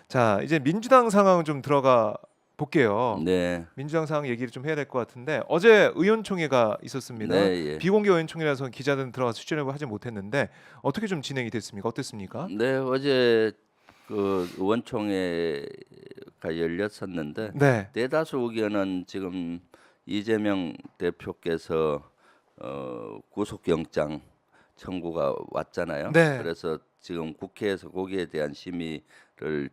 자, 이제 민주당 상황 좀 들어가 볼게요. 네, 민주당 상황 얘기를 좀 해야 될 것 같은데 어제 의원총회가 있었습니다. 네, 예. 비공개 의원총회라서 기자들은 들어가서 출연을 하지 못했는데 어떻게 좀 진행이 됐습니까? 어땠습니까? 네, 어제 그 의원총회가 열렸었는데 네, 대다수 의견은 지금 이재명 대표께서 구속영장 청구가 왔잖아요. 네, 그래서 지금 국회에서 거기에 대한 심의를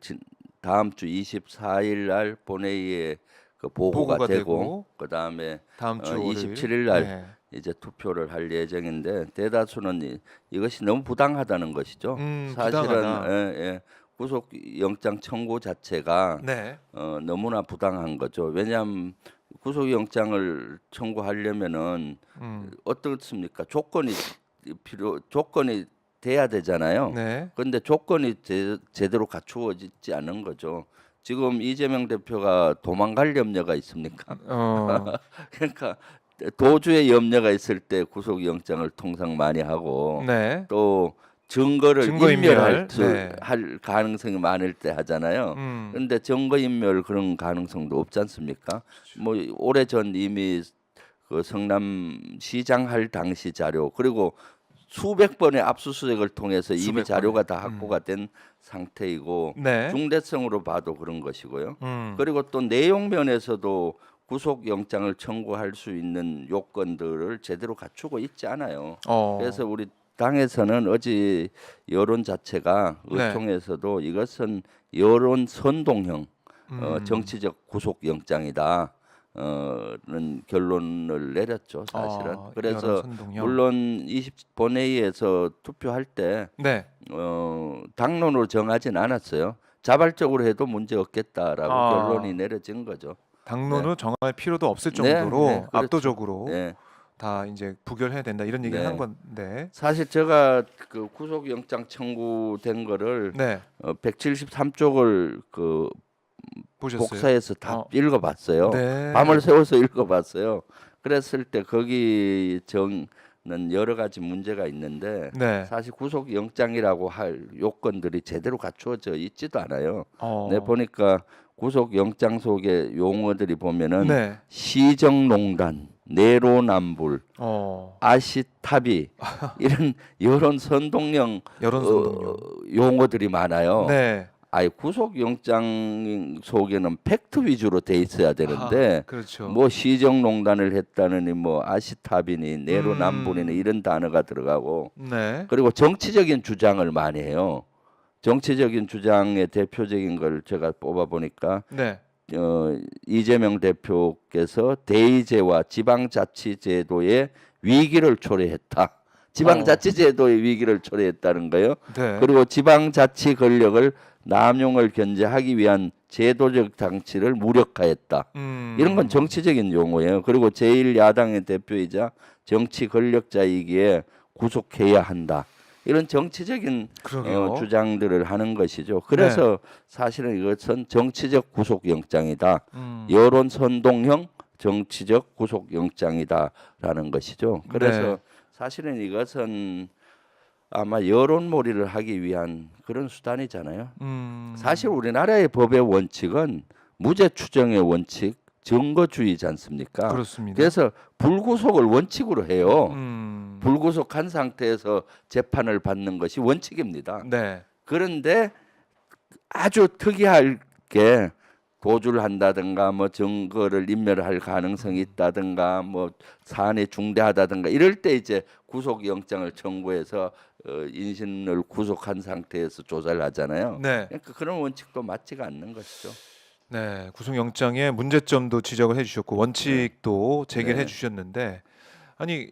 다음 주 24일 날 본회의에 그 보고가 보고가 되고 되고 그다음에 다음 주 월요일. 27일 날 네. 이제 투표를 할 예정인데 대다수는 이것이 너무 부당하다는 것이죠. 사실은 부당하다. 구속 영장 청구 자체가 네, 너무나 부당한 거죠. 왜냐하면 구속 영장을 청구하려면은 음, 어떻습니까? 조건이 돼야 되잖아요. 네, 그런데 조건이 제대로 갖추어지지 않은 거죠. 지금 이재명 대표가 도망갈 염려가 있습니까? 어, 그러니까 도주의 염려가 있을 때 구속영장을 통상 많이 하고 네, 또 증거를 증거인멸. 인멸할 네, 할 가능성이 많을 때 하잖아요. 그런데 증거인멸 그런 가능성도 없지 않습니까? 뭐 오래전 이미 그 성남시장 할 당시 자료 그리고 수백 번의 압수수색을 통해서 이미 수백 자료가 번에. 다 확보가 된 상태이고 네, 중대성으로 봐도 그런 것이고요. 음, 그리고 또 내용 면에서도 구속영장을 청구할 수 있는 요건들을 제대로 갖추고 있지 않아요. 어, 그래서 우리 당에서는 어제 여론 자체가 네, 의총에서도 이것은 여론 선동형 정치적 구속영장이다. 는 결론을 내렸죠, 사실은. 여론 그래서 선동형. 물론 본회의에서 투표할 때 네. 당론으로 정하진 않았어요. 자발적으로 해도 문제 없겠다라고 결론이 아, 내려진 거죠. 네, 당론으로 정할 필요도 없을 네, 네, 정도로 그렇죠. 압도적으로 네, 다 이제 부결해야 된다 이런 얘기를 한 네. 건데. 사실 제가 그 구속영장 청구된 거를 네, 173쪽을 그 보셨어요? 복사해서 다 어, 읽어봤어요. 밤을 네, 새워서 읽어봤어요. 그랬을 때 거기 정는 여러 가지 문제가 있는데 네, 사실 구속영장이라고 할 요건들이 제대로 갖추어져 있지도 않아요. 내 어, 보니까 구속영장 속의 용어들이 보면은 네, 시정농단, 내로남불, 어, 아시타비 이런 여론 선동형 여론 선동용. 용어들이 많아요. 네, 아예 구속영장 속에는 팩트 위주로 돼 있어야 아, 되는데 그렇죠. 뭐 시정농단을 했다느니 뭐 아시타비니 내로남불이니 음, 이런 단어가 들어가고 네, 그리고 정치적인 주장을 많이 해요. 정치적인 주장의 대표적인 걸 제가 뽑아 보니까 네, 이재명 대표께서 대의제와 지방자치제도의 위기를 초래했다. 어, 지방자치제도의 위기를 초래했다는 거예요. 네, 그리고 지방자치 권력을 남용을 견제하기 위한 제도적 장치를 무력화했다. 이런 건 음, 정치적인 용어예요. 그리고 제1야당의 대표이자 정치 권력자이기에 구속해야 한다. 이런 정치적인 그러게요. 주장들을 하는 것이죠. 네, 그래서 사실은 이것은 정치적 구속영장이다. 음, 여론 선동형 정치적 구속영장이다라는 것이죠. 네, 그래서 사실은 이것은 아마 여론몰이를 하기 위한 그런 수단이잖아요. 사실 우리나라의 법의 원칙은 무죄 추정의 원칙, 증거주의지 않습니까? 그렇습니다. 그래서 불구속을 원칙으로 해요. 음, 불구속한 상태에서 재판을 받는 것이 원칙입니다. 네, 그런데 아주 특이하게 도주를 한다든가 뭐 증거를 인멸할 가능성이 있다든가 뭐 사안이 중대하다든가 이럴 때 이제 구속영장을 청구해서 인신을 구속한 상태에서 조사를 하잖아요. 네. 그러니까 그런 원칙도 맞지가 않는 것이죠. 네, 구속영장의 문제점도 지적을 해주셨고 네, 원칙도 제기를 네, 해주셨는데 아니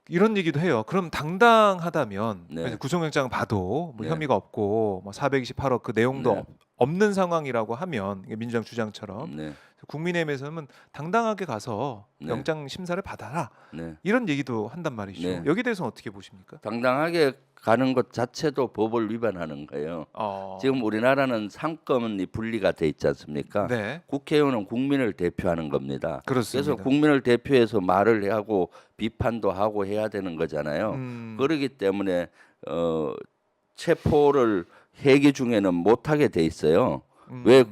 이런 얘기도 해요. 그럼 당당하다면 네, 구속영장 봐도 뭐 네, 혐의가 없고 뭐 428억 그 내용도 네, 없는 상황이라고 하면 이게 민주당 주장처럼 네, 국민의힘에서는 당당하게 가서 네, 영장 심사를 받아라 네, 이런 얘기도 한단 말이죠. 네. 여기 대해서는 어떻게 보십니까? 당당하게 가는 것 자체도 법을 위반하는 거예요. 지금 어, 우리나라는 상권이 분리가 돼 있지 않습니까? 네, 국회의원은 국민을 대표하는 겁니다. 그래서 그렇습니다. 국민을 대표해서 말을 하고 비판도 하고 해야 되는 거잖아요. 음, 그렇기 때문에 체포를 회기 중에는 못하게 돼 있어요. 음. 왜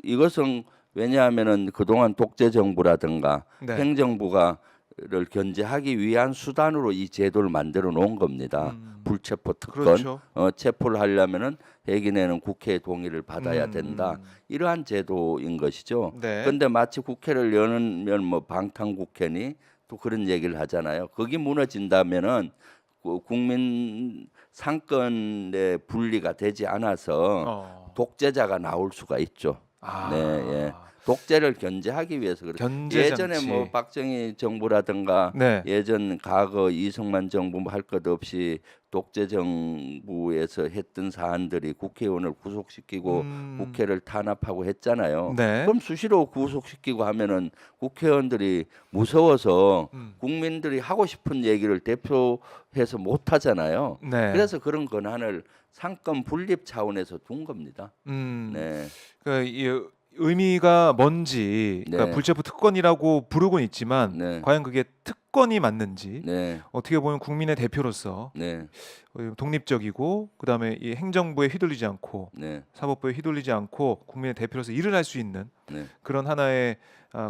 이것은 왜냐하면은 그동안 독재 정부라든가 네. 행정부가를 견제하기 위한 수단으로 이 제도를 만들어 놓은 겁니다. 불체포 특권, 그렇죠. 체포를 하려면은 회기 내는 국회의 동의를 받아야 된다. 음. 이러한 제도인 것이죠. 네. 그런데 마치 국회를 여는 뭐 방탄국회니 또 그런 얘기를 하잖아요. 거기 무너진다면은 국민 상권의 분리가 되지 않아서 독재자가 나올 수가 있죠. 아. 네, 예. 독재를 견제하기 위해서 그래요. 견제 예전에 장치. 뭐 박정희 정부라든가 네. 예전 과거 이승만 정부 할 것 없이 독재 정부에서 했던 사안들이 국회의원을 구속시키고 국회를 탄압하고 했잖아요. 네. 그럼 수시로 구속시키고 하면은 국회의원들이 무서워서 국민들이 하고 싶은 얘기를 대표해서 못 하잖아요. 네. 그래서 그런 권한을 상권 분립 차원에서 둔 겁니다. 네. 이 의미가 뭔지, 그러니까 네. 불체포 특권이라고 부르고는 있지만 네. 과연 그게 특권이 맞는지, 네. 어떻게 보면 국민의 대표로서 네. 독립적이고 그다음에 이 행정부에 휘둘리지 않고 네. 사법부에 휘둘리지 않고 국민의 대표로서 일을 할 수 있는 네. 그런 하나의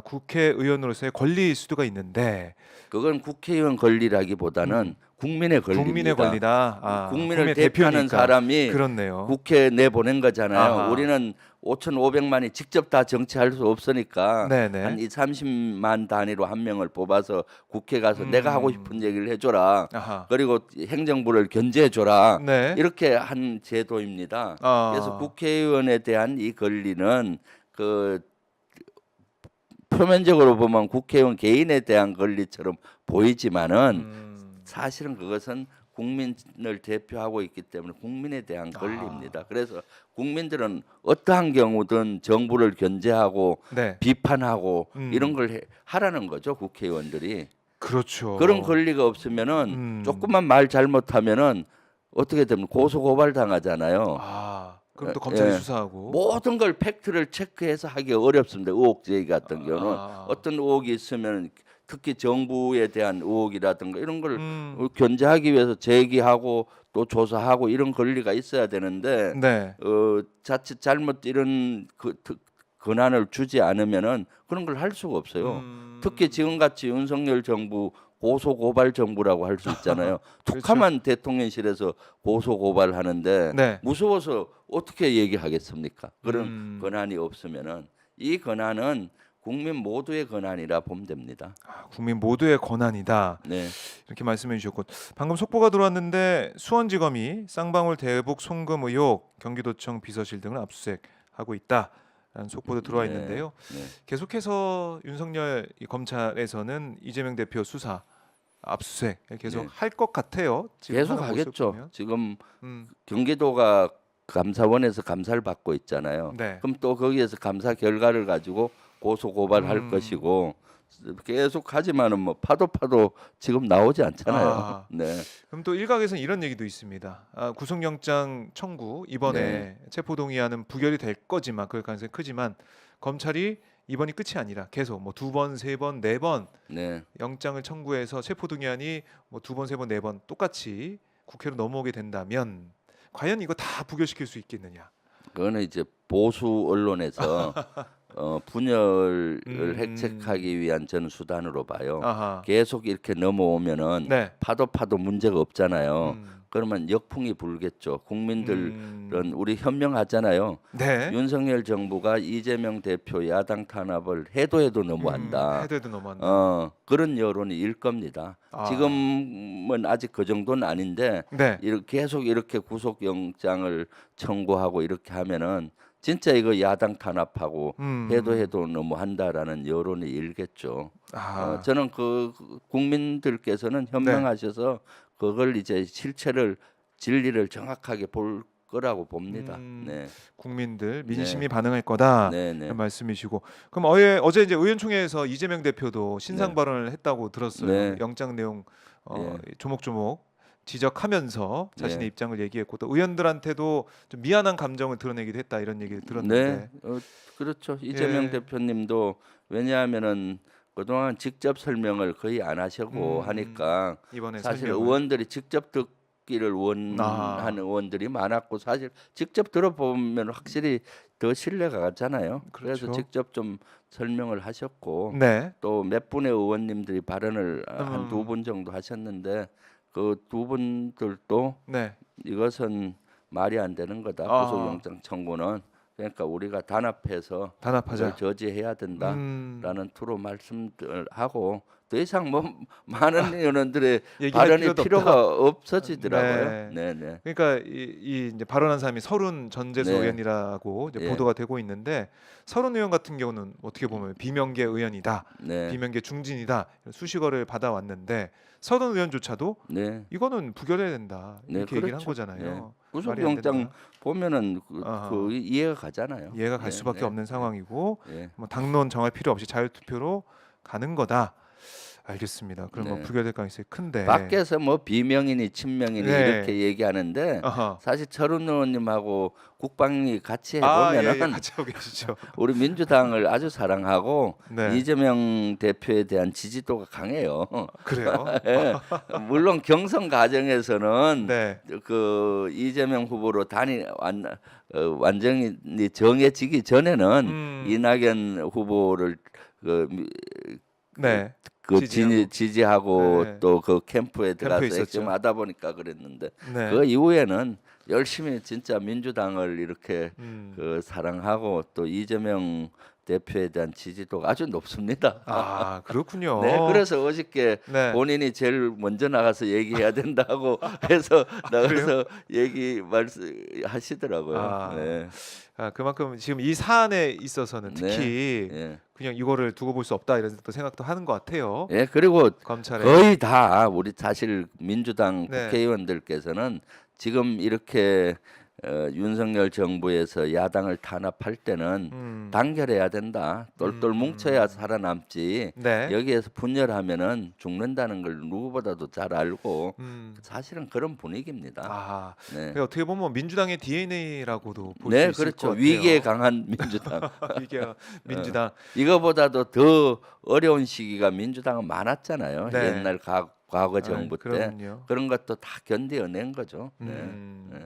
국회의원으로서의 권리일 수도 있는데, 그건 국회의원 권리라기보다는 국민의 권리입니다. 국민의 권리다. 국민을 국민의 대표하는 대표니까. 사람이 그렇네요. 국회에 내보낸 거잖아요. 아하. 우리는 5,500만이 직접 다 정치할 수 없으니까 네네. 한 30만 단위로 한 명을 뽑아서 국회 가서 내가 하고 싶은 얘기를 해줘라. 아하. 그리고 행정부를 견제해줘라. 네. 이렇게 한 제도입니다. 아. 그래서 국회의원에 대한 이 권리는 그 표면적으로 보면 국회의원 개인에 대한 권리처럼 보이지만은 사실은 그것은 국민을 대표하고 있기 때문에 국민에 대한 권리입니다. 그래서 국민들은 어떠한 경우든 정부를 견제하고 네. 비판하고 이런 걸 하라는 거죠, 국회의원들이. 그렇죠. 그런 권리가 없으면은 조금만 말 잘못하면은 어떻게 되면 고소 고발 당하잖아요. 그럼 또 검찰이 예. 수사하고. 모든 걸 팩트를 체크해서 하기 어렵습니다. 의혹 제기 같은 경우는 어떤 의혹이 있으면 특히 정부에 대한 의혹이라든가 이런 걸 견제하기 위해서 제기하고 또 조사하고 이런 권리가 있어야 되는데 네. 자칫 잘못 이런 권한을 주지 않으면은 그런 걸 할 수가 없어요. 특히 지금같이 윤석열 정부 고소 고발 정부라고 할 수 있잖아요. 그렇죠. 툭하면 대통령실에서 고소 고발하는데 네. 무서워서 어떻게 얘기하겠습니까? 그런 권한이 없으면은 이 권한은 국민 모두의 권한이라 보면 됩니다. 국민 모두의 권한이다. 네. 이렇게 말씀해 주셨고, 방금 속보가 들어왔는데 수원지검이 쌍방울 대북 송금 의혹 경기도청 비서실 등을 압수수색하고 있다라는 속보도 들어와 있는데요. 네. 계속해서 윤석열 이 검찰에서는 이재명 대표 수사 압수수색 계속 네. 할 것 같아요. 지금 계속 하는 모습 하겠죠. 보면. 지금 음. 경기도가 감사원에서 감사를 받고 있잖아요. 네. 그럼 또 거기에서 감사 결과를 가지고 고소 고발할 것이고 계속 하지만은 뭐 파도 지금 나오지 않잖아요. 네. 그럼 또 일각에서는 이런 얘기도 있습니다. 구속영장 청구 이번에 네. 체포동의안은 부결이 될 거지만 그럴 가능성이 크지만 검찰이 이번이 끝이 아니라 계속 뭐 2번, 3번, 4번 네. 영장을 청구해서 체포동의안이 뭐 2번, 3번, 4번 똑같이 국회로 넘어오게 된다면 과연 이거 다 부결시킬 수 있겠느냐? 그거는 이제 보수 언론에서 분열을 획책하기 위한 전 수단으로 봐요. 아하. 계속 이렇게 넘어오면은 네. 파도 문제가 없잖아요. 그러면 역풍이 불겠죠. 국민들은 우리 현명하잖아요. 네. 윤석열 정부가 이재명 대표 야당 탄압을 해도 너무한다. 해도 너무한다. 그런 여론이 일 겁니다. 지금은 아직 그 정도는 아닌데 네. 계속 이렇게 구속영장을 청구하고 이렇게 하면은 진짜 이거 야당 탄압하고 해도 너무한다라는 여론이 일겠죠. 저는 그 국민들께서는 현명하셔서 그걸 이제 실체를 진리를 정확하게 볼 거라고 봅니다. 네. 국민들 민심이 반응할 거다. 네. 이런 말씀이시고, 그럼 어제 이제 의원총회에서 이재명 대표도 신상 발언을 했다고 들었어요. 네. 영장 내용 네. 조목조목 지적하면서 자신의 네. 입장을 얘기했고 또 의원들한테도 좀 미안한 감정을 드러내기도 했다 이런 얘기를 들었는데. 네. 그렇죠. 이재명 대표님도 왜냐하면은 그동안 직접 설명을 거의 안 하시고 하니까 이번에 사실 설명을. 의원들이 직접 듣기를 원하는 의원들이 많았고 사실 직접 들어보면 확실히 더 신뢰가 가잖아요. 그래서 그렇죠. 직접 좀 설명을 하셨고 네. 또 몇 분의 의원님들이 발언을 한 두 음. 분 정도 하셨는데 그 두 분들도 네. 이것은 말이 안 되는 거다. 아. 구속영장 청구는 그러니까 우리가 단합해서 단합하자. 이걸 저지해야 된다라는 음. 투로 말씀을 하고 더 이상 뭐 많은 의원들의 얘기할 발언이 필요도 필요가 없다. 없어지더라고요. 네. 네, 네, 그러니까 이 이제 발언한 사람이 서른 전재수 네. 의원이라고 이제 예. 보도가 되고 있는데 서른 의원 같은 경우는 어떻게 보면 비명계 의원이다, 네, 비명계 중진이다 이런 수식어를 받아왔는데 서른 의원조차도 네, 이거는 부결해야 된다 네, 이렇게 얘기를 한 그렇죠. 거잖아요. 네. 말이 안 구속영장 된다. 보면은 아하. 그 이해가 가잖아요. 이해가 갈 네, 수밖에 네, 없는 상황이고 네. 뭐 당론 정할 필요 없이 자유투표로 가는 거다. 알겠습니다. 그럼 뭐 네. 부결될 가능성이 큰데. 밖에서 뭐 비명이니 친명이니 네. 이렇게 얘기하는데 아하. 사실 철훈 의원님하고 국방위 같이 아, 예, 해보면은 예, 같이 하고 계시죠. 우리 민주당을 아주 사랑하고 네. 이재명 대표에 대한 지지도가 강해요. 그래요? 예. 물론 경선 과정에서는 네. 그 이재명 후보로 완전히 정해지기 전에는 이낙연 후보를 그, 네. 지지하고, 지지하고 네. 또 그 캠프에 들어가서 있었죠. 액션하다 보니까 그랬는데 네. 그 이후에는 열심히 진짜 민주당을 이렇게 그 사랑하고 또 이재명 대표에 대한 지지도가 아주 높습니다. 아, 그렇군요. 네, 그래서 어저께 네. 본인이 제일 먼저 나가서 얘기해야 된다고 해서 나가서 얘기 말씀하시더라고요. 아. 네, 아, 그만큼 지금 이 사안에 있어서는 특히 예, 그냥 이거를 두고 볼 수 없다 이런 또 생각도 하는 것 같아요. 예, 그리고 검찰에. 거의 다 우리 사실 민주당 네. 국회의원들께서는 지금 이렇게 윤석열 정부에서 야당을 탄압할 때는 단결해야 된다. 똘똘 뭉쳐야 살아남지. 네. 여기에서 분열하면은 죽는다는 걸 누구보다도 잘 알고 사실은 그런 분위기입니다. 아, 네, 그러니까 어떻게 보면 민주당의 DNA라고도 볼 수 네, 있을 그렇죠. 것 같아요. 위기에 강한 민주당. 위기가 민주당. 이거보다도 더 어려운 시기가 민주당은 많았잖아요. 네. 옛날 과거 정부 때 그럼요. 그런 것도 다 견뎌낸 거죠. 네. 음. 네.